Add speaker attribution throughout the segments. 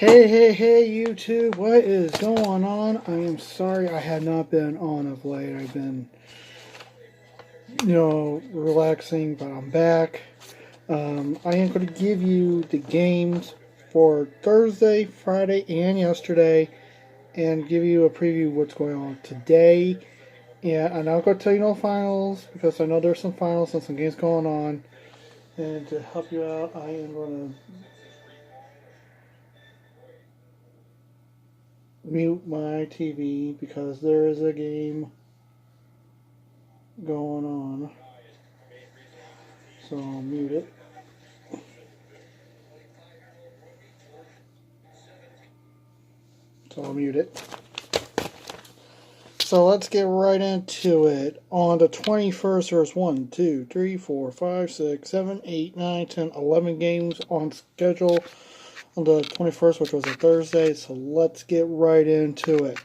Speaker 1: Hey, YouTube, what is going on? I am sorry I have not been on of late. I've been, relaxing, but I'm back. I am going to give you the games for Thursday, Friday, and yesterday, and give you a preview of what's going on today. And I'm not going to tell you no finals, because I know there's some finals and some games going on. And to help you out, I am going to mute my TV because there is a game going on. So I'll mute it. So let's get right into it. On the 21st, there's 1, 2, 3, 4, 5, 6, 7, 8, 9, 10, 11 games on schedule on the 21st, which was a Thursday. So let's get right into it.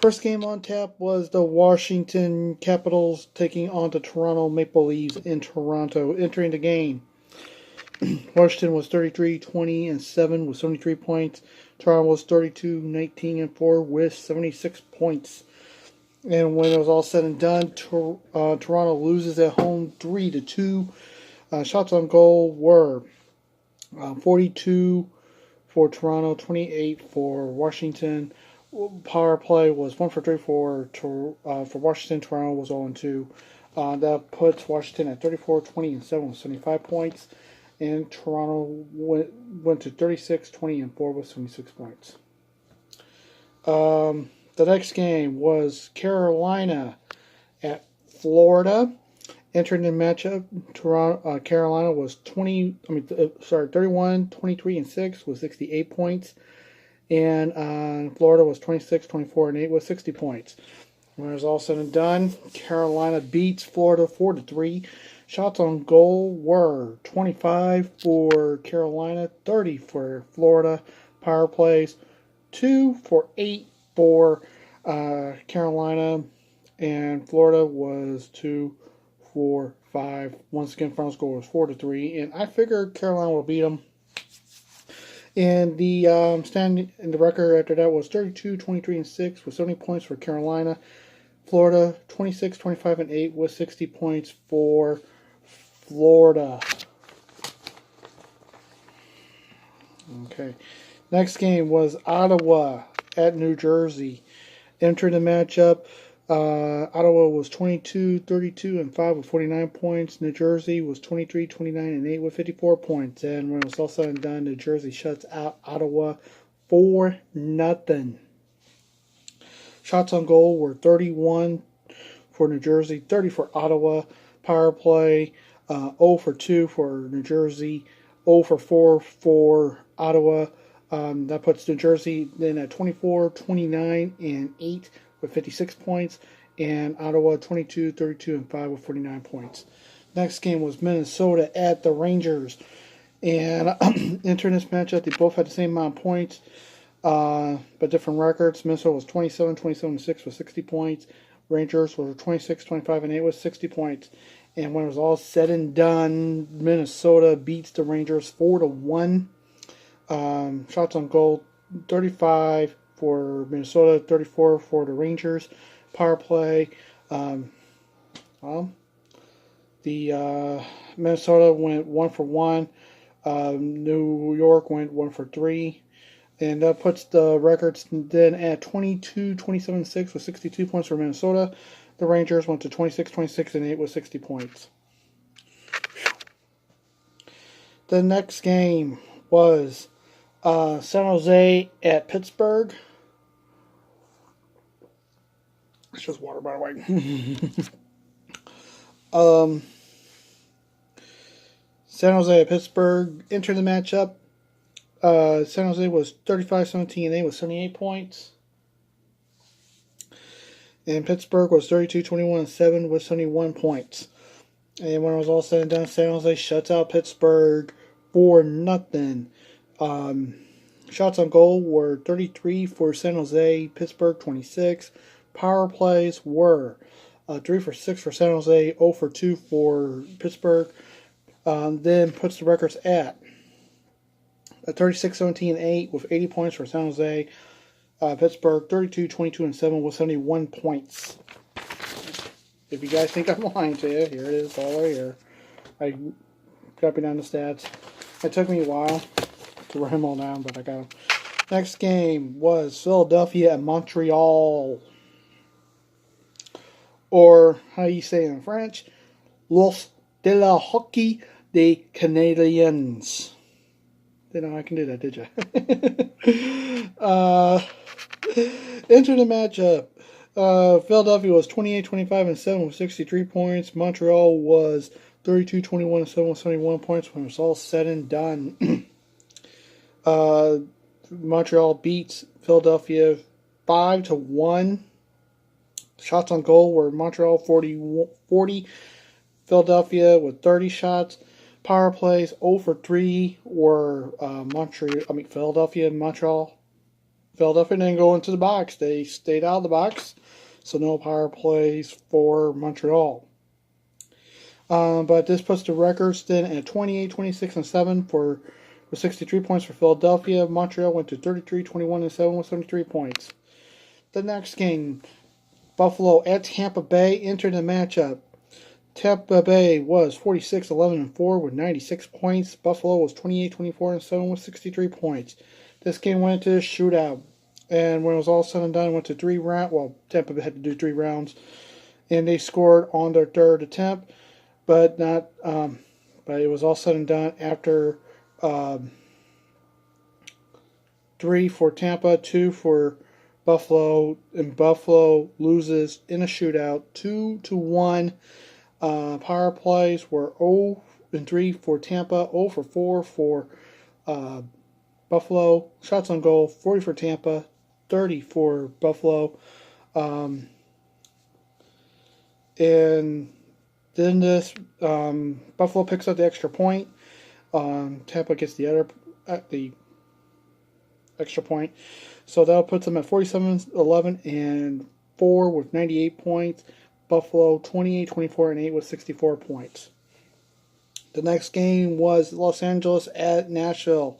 Speaker 1: First game on tap was the Washington Capitals taking on the Toronto Maple Leafs in Toronto. Entering the game, Washington was 33-20-7 with 73 points. Toronto was 32-19-4 with 76 points. And when it was all said and done, Toronto loses at home 3-2. Shots on goal were 42 for Toronto, 28 for Washington. Power play was 1 for 3 for Washington. Toronto was 0-2. That puts Washington at 34-20-7 with 75 points. And Toronto went to 36-20-4 with 76 points. The next game was Carolina at Florida. Entering the matchup, Carolina was 31-23-6 with 68 points. And Florida was 26-24-8 with 60 points. When it was all said and done, Carolina beats Florida 4-3. Shots on goal were 25 for Carolina, 30 for Florida. Power plays 2 for 8 for Carolina, and Florida was 2 for 5. Once again, final score was 4-3, and I figured Carolina will beat them. And the record after that was 32-23-6 with 70 points for Carolina. Florida 26-25-8 with 60 points for Florida. Okay. Next game was Ottawa at New Jersey. Entering the matchup, Ottawa was 22-32-5 with 49 points. New Jersey was 23-29-8 with 54 points. And when it was all said and done, New Jersey shuts out Ottawa 4-0. Shots on goal were 31 for New Jersey, 30 for Ottawa. Power play 0 for 2 for New Jersey, 0 for 4 for Ottawa. That puts New Jersey then at 24-29-8 with 56 points, and Ottawa 22-32-5 with 49 points. Next game was Minnesota at the Rangers, and entering this matchup, they both had the same amount of points, but different records. Minnesota was 27-27-6 with 60 points. Rangers were 26-25-8 with 60 points. And when it was all said and done, Minnesota beats the Rangers 4-1. Shots on goal 35 for Minnesota, 34 for the Rangers. Power play, Minnesota went 1 for 1. New York went 1 for 3. And that puts the records then at 22-27-6 with 62 points for Minnesota. The Rangers went to 26-26-8 with 60 points. The next game was San Jose at Pittsburgh. It's just water, by the way. San Jose at Pittsburgh entered the matchup. San Jose was 35-17-8 with 78 points. And Pittsburgh was 32-21-7 with 71 points. And when it was all said and done, San Jose shuts out Pittsburgh 4-0. Shots on goal were 33 for San Jose, Pittsburgh 26. Power plays were 3 for 6 for San Jose, 0 for 2 for Pittsburgh. Then puts the records at 36-17-8 with 80 points for San Jose. Pittsburgh 32-22-7 with 71 points. If you guys think I'm lying to you, here it is all right here. I got me down the stats. It took me a while to write them all down, but I got them. Next game was Philadelphia and Montreal. Or, how you say it in French, Los de la Hockey des Canadiens. Didn't know I can do that, did you? Into the matchup. Philadelphia was 28-25-7 with 63 points. Montreal was 32-21-7 with 71 points when it was all said and done. Montreal beats Philadelphia 5-1. Shots on goal were Montreal 40, Philadelphia with 30 shots. Power plays 0 for 3 were Philadelphia and Montreal. Philadelphia didn't go into the box. They stayed out of the box. So no power plays for Montreal. But this puts the record then at 28-26-7 with 63 points for Philadelphia. Montreal went to 33-21-7 with 73 points. The next game, Buffalo at Tampa Bay entered the matchup. Tampa Bay was 46-11-4 with 96 points. Buffalo was 28-24-7 with 63 points. This game went into a shootout. And when it was all said and done, it went to 3 rounds. Well, Tampa Bay had to do 3 rounds. And they scored on their third attempt. But not. But it was all said and done after 3 for Tampa, 2 for Buffalo, and Buffalo loses in a shootout 2-1. Power plays were 0-3 for Tampa, 0 for 4 for Buffalo. Shots on goal 40 for Tampa, 30 for Buffalo. And then this Buffalo picks up the extra point. Tampa gets the extra point. So that puts them at 47-11-4 with 98 points. Buffalo 28-24-8 with 64 points. The next game was Los Angeles at Nashville.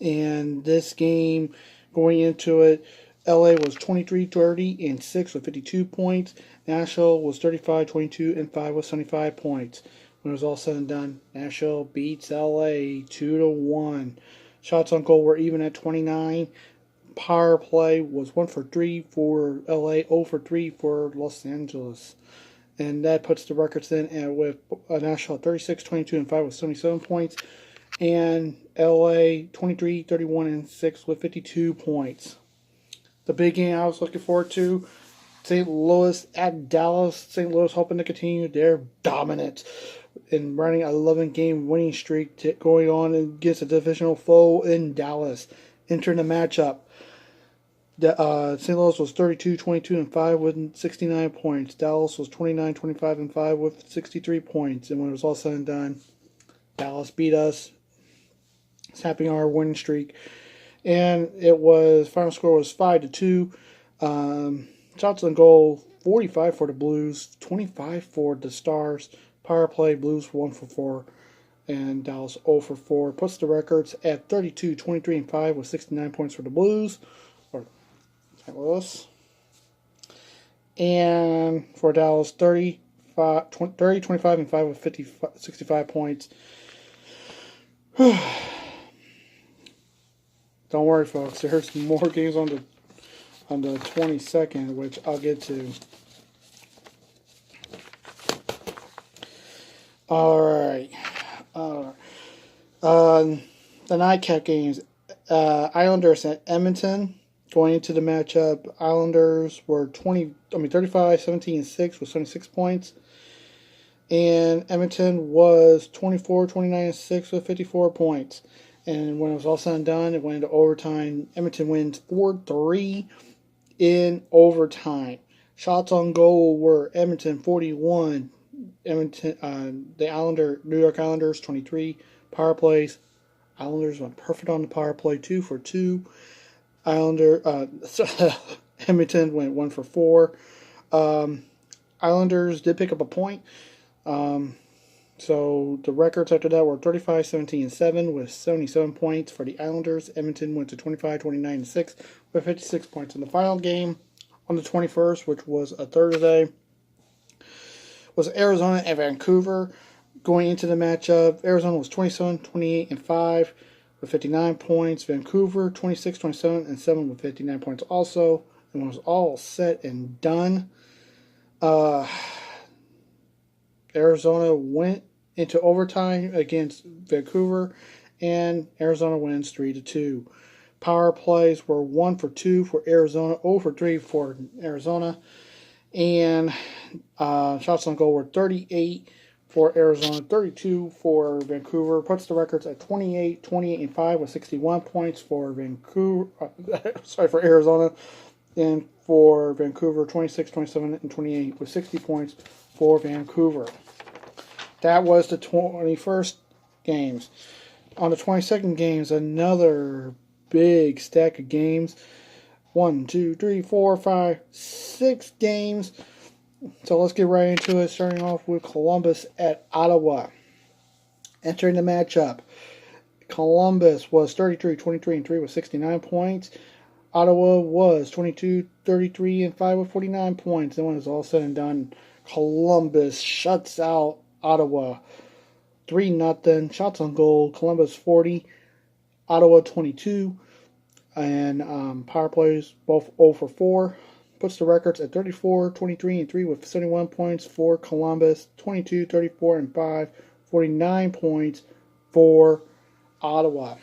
Speaker 1: And this game, going into it, LA was 23-30-6 with 52 points. Nashville was 35-22-5 with 75 points. When it was all said and done, Nashville beats LA 2-1. Shots on goal were even at 29. Power play was 1 for 3 for LA, 0 for 3 for Los Angeles. And that puts the records in with Nashville 36-22-5 with 77 points. And LA 23-31-6 with 52 points. The big game I was looking forward to, St. Louis at Dallas. St. Louis hoping to continue their dominance in running an 11-game winning streak going on against a divisional foe in Dallas. Entering the matchup, St. Louis was 32-22-5 with 69 points. Dallas was 29-25-5 with 63 points. And when it was all said and done, Dallas beat us, snapping our winning streak. And final score was 5-2. Shots on goal, 45 for the Blues, 25 for the Stars. Power play, Blues 1 for 4, and Dallas 0 for 4. Puts the records at 32-23-5 with 69 points for the Blues, or St. Louis. And for Dallas, 30-25-5 with 65 points. Don't worry, folks. There's more games on the 22nd, which I'll get to. All right. The nightcap games. Islanders at Edmonton. Going into the matchup, Islanders were 35-17-6 with 76 points. And Edmonton was 24-29-6 with 54 points. And when it was all said and done, it went into overtime. Edmonton wins 4-3 in overtime. Shots on goal were Edmonton 41. Edmonton, New York Islanders 23. Power plays, Islanders went perfect on the power play, 2 for 2. Edmonton went 1 for 4. Islanders did pick up a point. So the records after that were 35, 17, and 7 with 77 points for the Islanders. Edmonton went to 25, 29, and 6 with 56 points. In the final game on the 21st, which was a Thursday, was Arizona and Vancouver. Going into the matchup, Arizona was 27, 28, and 5 with 59 points. Vancouver 26, 27, and 7 with 59 points also. And when it was all set and done, Arizona went into overtime against Vancouver, and Arizona wins 3-2. Power plays were 1 for 2 for Arizona, 0 for 3 for Arizona, and shots on goal were 38 for Arizona, 32 for Vancouver. Puts the records at 28, 28, and 5 with 61 points for Vancouver. For Arizona, and for Vancouver, 26, 27, and 28 with 60 points for Vancouver. That was the 21st games. On the 22nd games, another big stack of games. 1, 2, 3, 4, 5, 6 games. So let's get right into it, starting off with Columbus at Ottawa. Entering the matchup, Columbus was 33, 23, and 3 with 69 points. Ottawa was 22, 33, and 5 with 49 points. And when it's all said and done, Columbus shuts out Ottawa 3-0. Shots on goal, Columbus 40, Ottawa 22, and power plays both 0 for 4. Puts the records at 34, 23, and 3 with 71 points for Columbus, 22, 34, and 5, 49 points for Ottawa.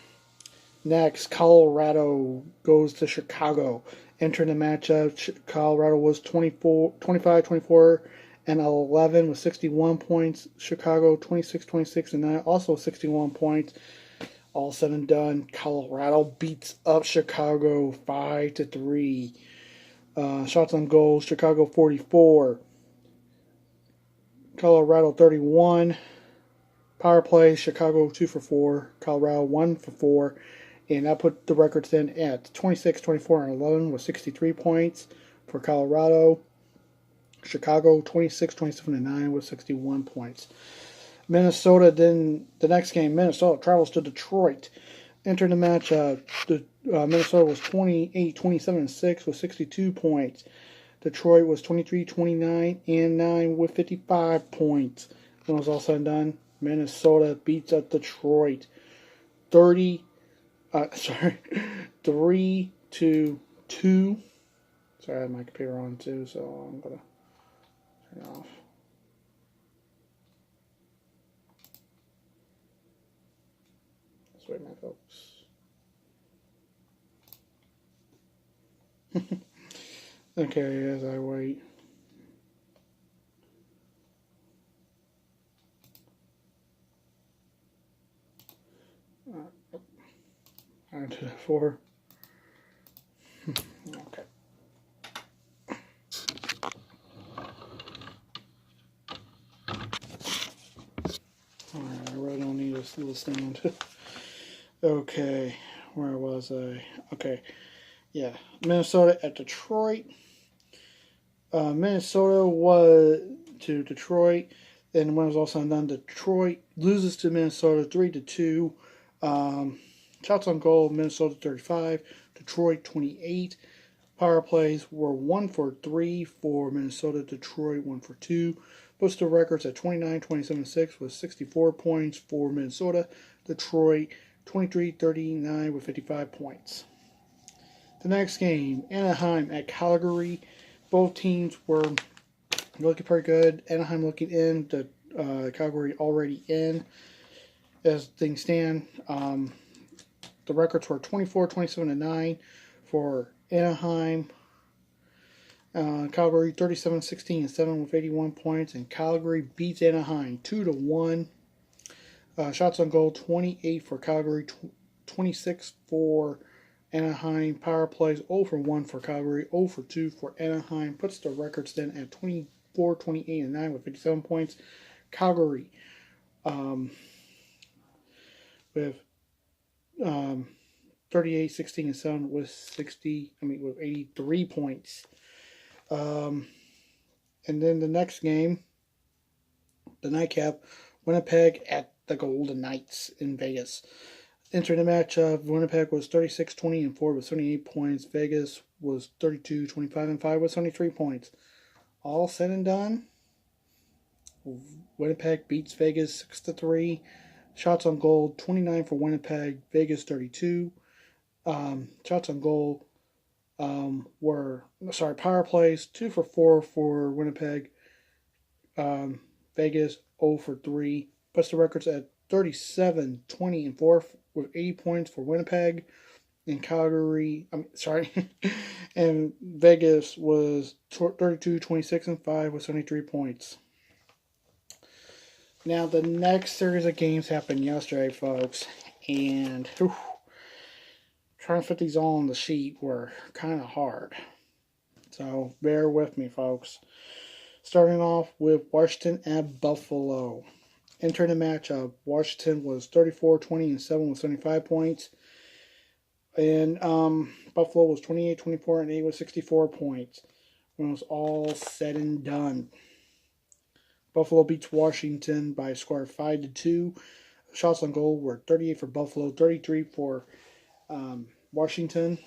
Speaker 1: Next, Colorado goes to Chicago. Entering the matchup, Colorado was 25, 24, and 11 with 61 points. Chicago 26, 26, and 9, also 61 points. All said and done, Colorado beats up Chicago 5-3. Shots on goal, Chicago 44, Colorado 31. Power play, Chicago 2 for 4, Colorado 1 for 4. And that put the records then at 26, 24, and 11 with 63 points for Colorado. Chicago 26, 27, and 9 with 61 points. Minnesota then, the next game, Minnesota travels to Detroit. Entering the match, Minnesota was 28, 27, and 6 with 62 points. Detroit was 23, 29, and 9 with 55 points. When it was all said and done, Minnesota beats up Detroit 3-2. Sorry, I had my computer on too, so I'm going to turn it off. Let's wait, my folks. Okay, as I wait. I did that for. Okay. Alright, I really don't need this little stand. Okay, where was I? Okay, yeah, Minnesota at Detroit. Minnesota was to Detroit, and when it was all said and done, Detroit loses to Minnesota 3-2. Shots on goal, Minnesota 35, Detroit 28. Power plays were 1 for 3 for Minnesota, Detroit 1 for 2. Puts the records at 29, 27, 6 with 64 points for Minnesota, Detroit 23, 39 with 55 points. The next game, Anaheim at Calgary. Both teams were looking pretty good. Anaheim looking in, the Calgary already in. As things stand, the records were 24, 27, and 9 for Anaheim. Calgary 37, 16, and 7 with 81 points, and Calgary beats Anaheim 2-1. Shots on goal 28 for Calgary, 26 for Anaheim. Power plays 0 for 1 for Calgary, 0 for 2 for Anaheim. Puts the records then at 24, 28, and 9 with 57 points. Calgary with 38, 16, and 7 with 83 points. And then the next game, the nightcap, Winnipeg at the Golden Knights in Vegas. Entering the matchup, Winnipeg was 36-20-4 with 78 points. Vegas was 32-25-5 with 73 points. All said and done, Winnipeg beats Vegas 6-3. Shots on goal, 29 for Winnipeg, Vegas 32. Shots on goal power plays, 2 for 4 for Winnipeg. Vegas 0 for 3. Puts the records at 37-20-4 with 80 points for Winnipeg. And and Vegas was 32-26-5 with 73 points. Now, the next series of games happened yesterday, folks, and trying to fit these all on the sheet were kind of hard. So, bear with me, folks. Starting off with Washington at Buffalo. Entering the matchup, Washington was 34-20-7 with 75 points. And Buffalo was 28-24-8 with 64 points. When it was all said and done, Buffalo beats Washington by a score of 5-2. Shots on goal were 38 for Buffalo, 33 for Washington.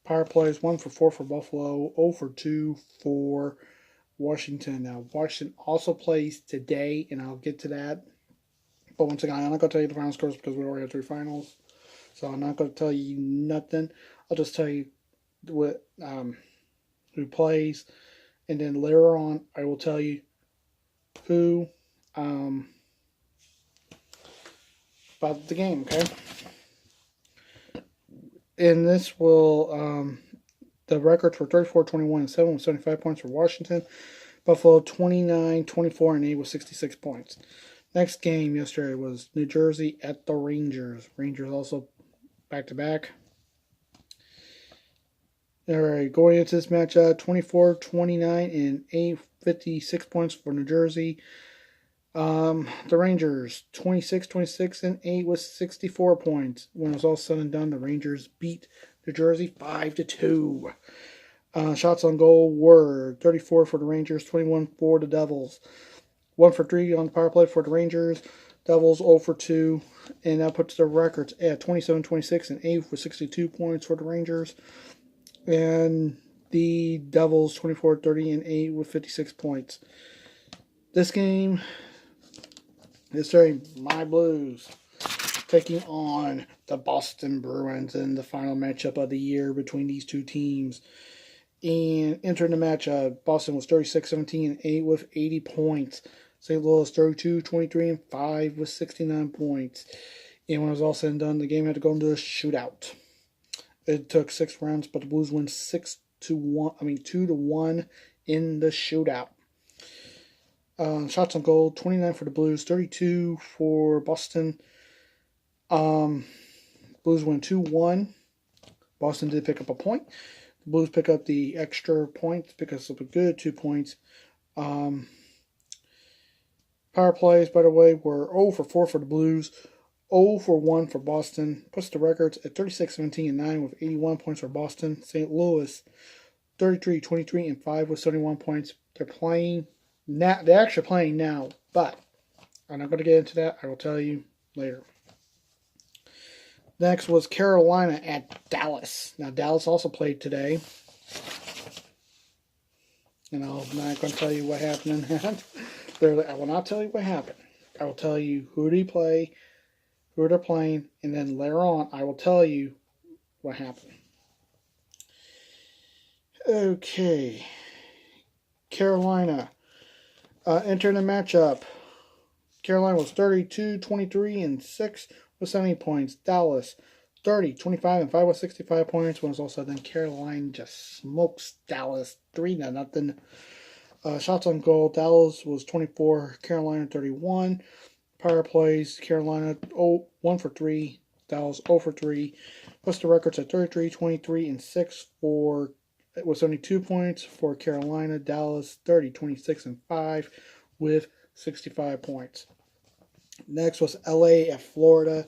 Speaker 1: Power plays 1 for 4 for Buffalo, 0 for 2 for Washington. Now, Washington also plays today, and I'll get to that. But once again, I'm not going to tell you the final scores because we already have 3 finals. So I'm not going to tell you nothing. I'll just tell you what who plays, and then later on I will tell you who about the game. Okay, and this will the records were 34-21-7 with 75 points for Washington. Buffalo 29-24-8 with 66 points. Next game yesterday was New Jersey at the Rangers. Rangers also back-to-back. All right, going into this matchup, 24-29-8, 56 points for New Jersey. The Rangers, 26-26-8 with 64 points. When it was all said and done, the Rangers beat New Jersey 5-2. Shots on goal were 34 for the Rangers, 21 for the Devils. 1 for 3 on the power play for the Rangers. Devils 0 for 2. And that puts the records at 27-26-8 with 62 points for the Rangers. And the Devils 24-30-8 with 56 points. This game is during my Blues taking on the Boston Bruins in the final matchup of the year between these two teams. And entering the matchup, Boston was 36-17-8 with 80 points. St. Louis 32-23-5 with 69 points. And when it was all said and done, the game had to go into a shootout. It took 6 rounds, but the Blues won 2-1 in the shootout. Shots on goal, 29 for the Blues, 32 for Boston. Blues win 2-1. Boston did pick up a point. The Blues pick up the extra point because of a good 2 points. Power plays, by the way, were 0 for 4 for the Blues, 0 for 1 for Boston. Puts the records at 36-17-9 with 81 points for Boston. St. Louis, 33-23-5 with 71 points. They're playing now. They're actually playing now, but I'm not going to get into that. I will tell you later. Next was Carolina at Dallas. Now, Dallas also played today. And I'm not going to tell you what happened in that. I will not tell you what happened. I will tell you who they play, who they're playing, and then later on I will tell you what happened. Okay. Carolina. Entering the matchup. Carolina was 32-23-6 with 70 points. Dallas 30-25-5 with 65 points. When it's all said, then Carolina just smokes Dallas 3-0. Shots on goal, Dallas was 24, Carolina 31. Power plays, Carolina 1 for 3, Dallas 0 for 3. Puts the records at 33-23-6 with 72 points for Carolina. Dallas 30-26-5 with 65 points. Next was LA at Florida.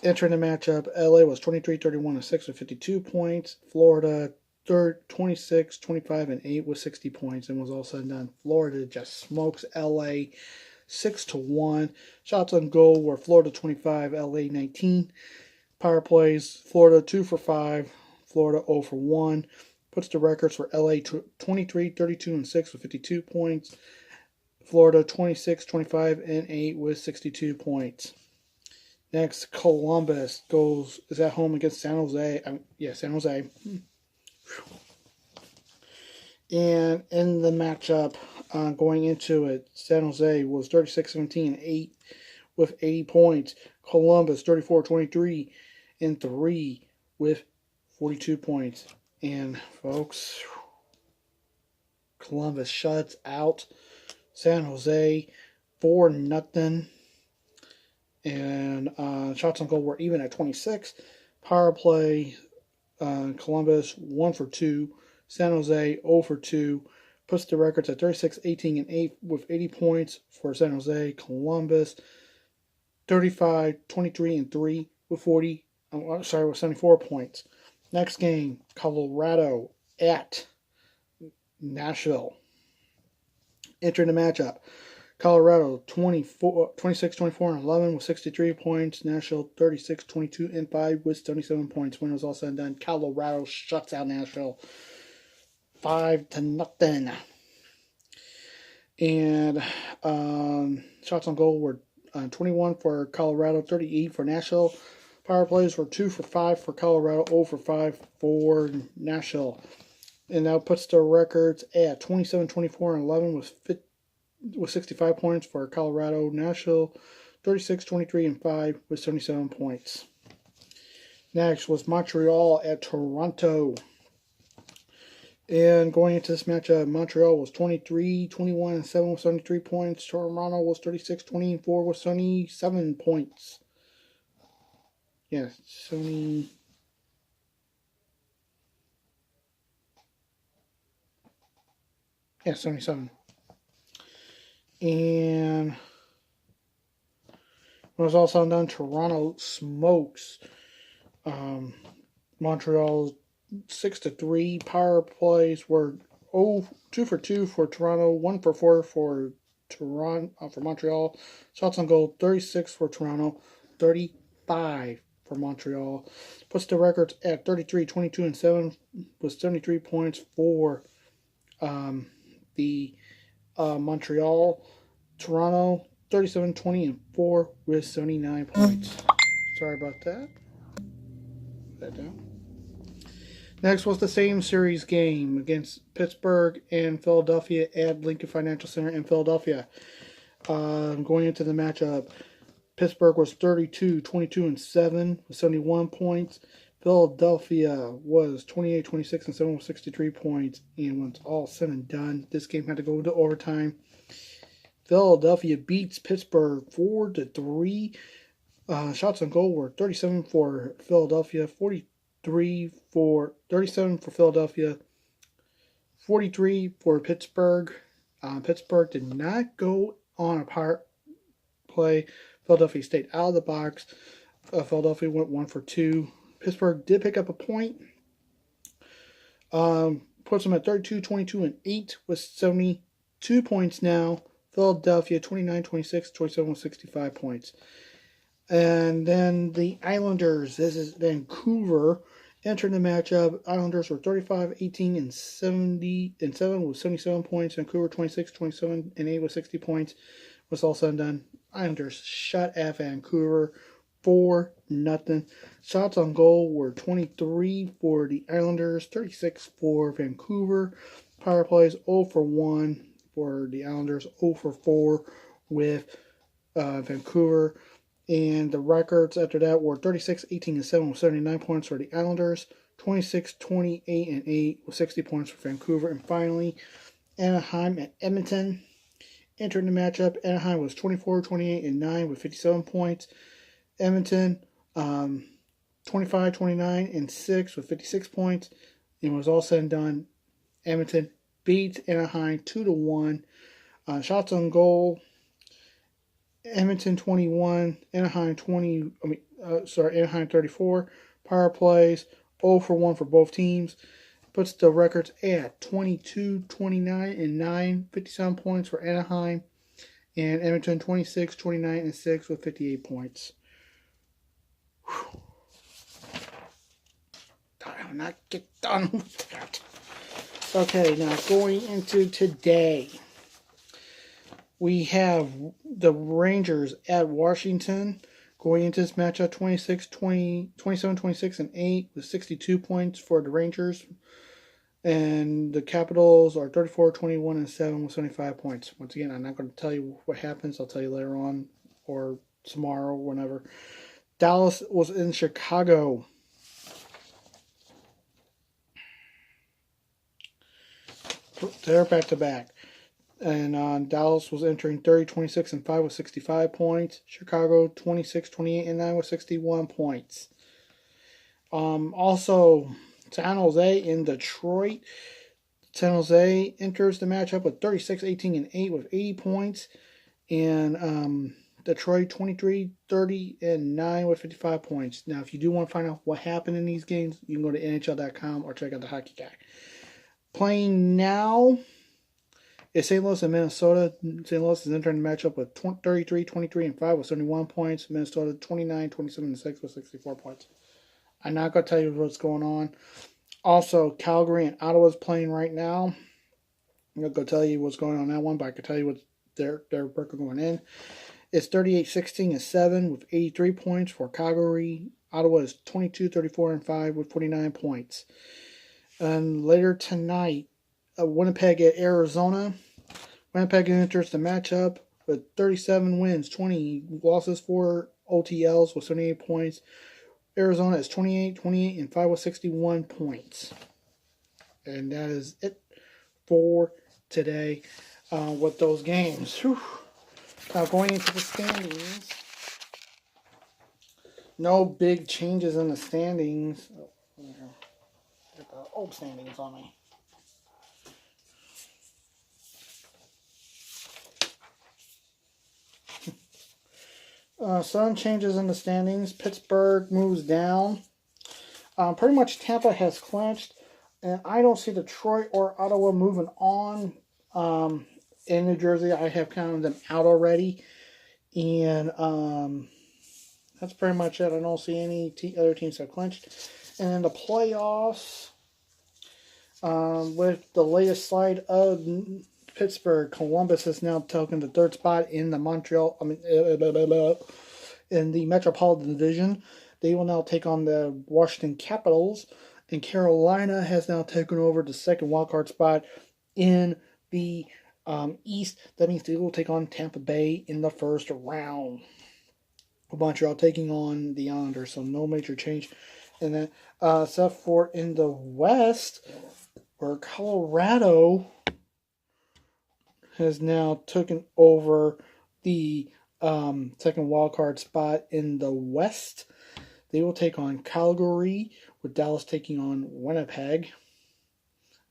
Speaker 1: Entering the matchup, LA was 23-31-6 with 52 points. Florida 26-25-8 with 60 points, and was all said and done, Florida just smokes LA 6-1. Shots on goal were Florida 25, LA 19. Power plays, Florida 2 for 5, Florida 0 for 1. Puts the records for LA 23, 32, and 6 with 52 points. Florida 26, 25, and 8 with 62 points. Next, Columbus is at home against San Jose. San Jose. And in the matchup, going into it, San Jose was 36-17, 8 with 80 points. Columbus 34-23 and 3 with 42 points. And folks, Columbus shuts out San Jose 4-0. And shots on goal were even at 26. Power play, Columbus 1 for 2. San Jose 0 for 2. Puts the records at 36, 18, and 8 with 80 points for San Jose. Columbus 35, 23, and 3 with 74 points. Next game, Colorado at Nashville. Entering the matchup, Colorado 26, 24, and 11 with 63 points. Nashville 36, 22, and 5 with 77 points. When it was all said and done, Colorado shuts out Nashville 5-0. And shots on goal were 21 for Colorado, 38 for Nashville. Power plays were 2 for 5 for Colorado, 0 for 5 for Nashville. And that puts the records at 27, 24, and 11 with 65 points for Colorado. Nashville 36, 23, and 5 with 77 points. Next was Montreal at Toronto. And going into this matchup, Montreal was 23, 21, and 7 with 73 points. Toronto was 36, 20, and 4 with 77 points. Yeah, 70. Yeah, 77. And when it was all said and done, Toronto smokes Montreal 6-3. Power plays were 2 for 2 for Toronto, 1 for 4 for Montreal. Shots on goal 36 for Toronto, 35 for Montreal. Puts the records at 33, 22, and 7 with 73 points for the Montreal. Toronto 37, 20, and 4 with 79 points. Sorry about that. Put that down. Next was the same series game against Pittsburgh and Philadelphia at Lincoln Financial Center in Philadelphia. Going into the matchup, Pittsburgh was 32, 22, and 7 with 71 points. Philadelphia was 28, 26, and 7 with 63 points. And when it's all said and done, this game had to go into overtime. Philadelphia beats Pittsburgh 4-3. Shots on goal were 37 for Philadelphia, 37 for Philadelphia, 43 for Pittsburgh. Pittsburgh did not go on a power play. Philadelphia stayed out of the box. Philadelphia went 1 for 2. Pittsburgh did pick up a point. Puts them at 32, 22, and 8 with 72 points now. Philadelphia 29, 26, 27 with 65 points. And then the Islanders, this is Vancouver, entered the matchup. Islanders were 35, 18, and 7 with 77 points. Vancouver 26, 27, and 8 with 60 points. Was all said and done, Islanders shut at Vancouver 4-0. Shots on goal were 23 for the Islanders, 36 for Vancouver. Power plays 0 for 1 for the Islanders, 0 for 4 with Vancouver. And the records after that were 36, 18, and 7 with 79 points for the Islanders, 26, 28, and 8 with 60 points for Vancouver. And finally, Anaheim at Edmonton entered the matchup. Anaheim was 24, 28, and 9 with 57 points. Edmonton, 25, 29, and 6 with 56 points. And was all said and done, Edmonton beats Anaheim 2-1. Shots on goal, Edmonton 21, Anaheim 34. Power plays 0 for 1 for both teams. Puts the records at 22, 29, and 9, 57 points for Anaheim. And Edmonton 26, 29, and 6 with 58 points. Whew. I will not get done with that. Okay, now going into today. We have the Rangers at Washington going into this matchup 27, 26, and 8 with 62 points for the Rangers. And the Capitals are 34, 21, and 7 with 75 points. Once again, I'm not going to tell you what happens. I'll tell you later on or tomorrow, whenever. Dallas was in Chicago. They're back-to-back. And Dallas was entering 30, 26, and 5 with 65 points. Chicago 26, 28, and 9 with 61 points. Also, San Jose in Detroit. San Jose enters the matchup with 36, 18, and 8 with 80 points. And Detroit 23, 30, and 9 with 55 points. Now, if you do want to find out what happened in these games, you can go to NHL.com or check out the Hockey Guy. Playing now is St. Louis and Minnesota. St. Louis is entering the matchup with 33, 23, and 5 with 71 points. Minnesota 29, 27, and 6 with 64 points. I'm not going to tell you what's going on. Also, Calgary and Ottawa is playing right now. I'm not going to tell you what's going on in that one, but I can tell you what their record going in. It's 38, 16, and 7 with 83 points for Calgary. Ottawa is 22, 34, and 5 with 49 points. And later tonight, Winnipeg at Arizona. Winnipeg enters the matchup with 37 wins, 20 losses, 4 OTLs with 78 points. Arizona is 28, 28, and 5 with 61 points. And that is it for today with those games. Whew. Now going into the standings. No big changes in the standings. Get the old standings on me. Some changes in the standings. Pittsburgh moves down. Pretty much Tampa has clinched. And I don't see Detroit or Ottawa moving on. In New Jersey, I have counted them out already. And that's pretty much it. I don't see any other teams that have clinched. And in the playoffs, with the latest slide of Pittsburgh, Columbus is now taking the third spot in the in the Metropolitan Division. They will now take on the Washington Capitals, and Carolina has now taken over the second wildcard spot in the East. That means they will take on Tampa Bay in the first round. Montreal taking on the Islanders, so no major change. And then, except for in the West, where Colorado has now taken over the second wildcard spot in the West. They will take on Calgary, with Dallas taking on Winnipeg.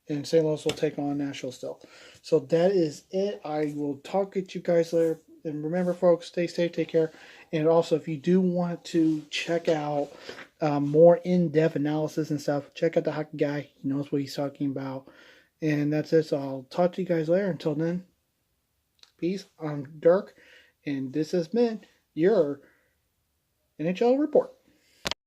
Speaker 1: And St. Louis will take on Nashville still. So that is it. I will talk to you guys later. And remember, folks, stay safe, take care. And also, if you do want to check out more in-depth analysis and stuff, check out the Hockey Guy. He knows what he's talking about. And that's it. So I'll talk to you guys later. Until then, peace. I'm Dirk. And this has been your NHL Report.